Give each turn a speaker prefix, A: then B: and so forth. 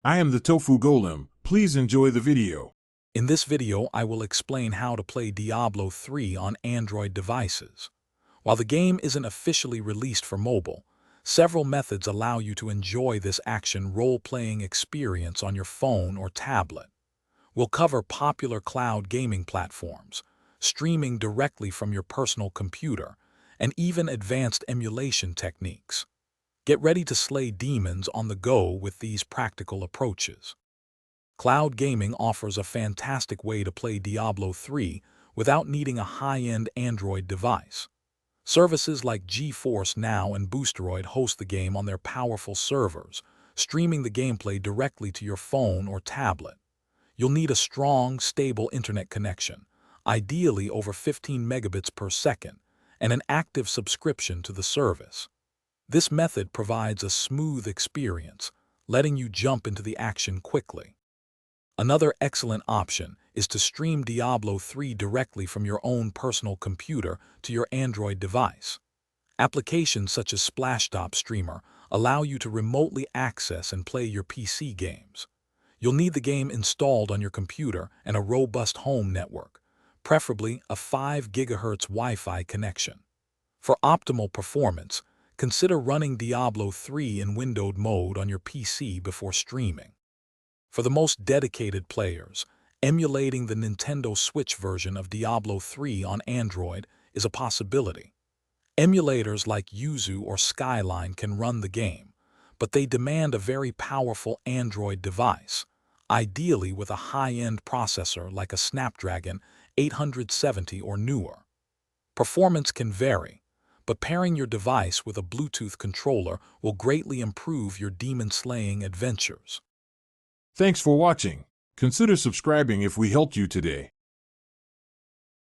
A: I am the Tofu Golem. Please enjoy the video.
B: In this video, I will explain how to play Diablo 3 on Android devices. While the game isn't officially released for mobile, several methods allow you to enjoy this action role-playing experience on your phone or tablet. We'll cover popular cloud gaming platforms, streaming directly from your personal computer, and even advanced emulation techniques. Get ready to slay demons on the go with these practical approaches. Cloud gaming offers a fantastic way to play Diablo 3 without needing a high-end Android device. Services like GeForce Now and Boosteroid host the game on their powerful servers, streaming the gameplay directly to your phone or tablet. You'll need a strong, stable internet connection, ideally over 15 megabits per second, and an active subscription to the service. This method provides a smooth experience, letting you jump into the action quickly. Another excellent option is to stream Diablo 3 directly from your own personal computer to your Android device. Applications such as Splashtop Streamer allow you to remotely access and play your PC games. You'll need the game installed on your computer and a robust home network, preferably a 5 GHz Wi-Fi connection. For optimal performance, consider running Diablo 3 in windowed mode on your PC before streaming. For the most dedicated players, emulating the Nintendo Switch version of Diablo 3 on Android is a possibility. Emulators like Yuzu or Skyline can run the game, but they demand a very powerful Android device, ideally with a high-end processor like a Snapdragon 870 or newer. Performance can vary, but pairing your device with a Bluetooth controller will greatly improve your demon-slaying adventures.
A: Thanks for watching. Consider subscribing if we helped you today.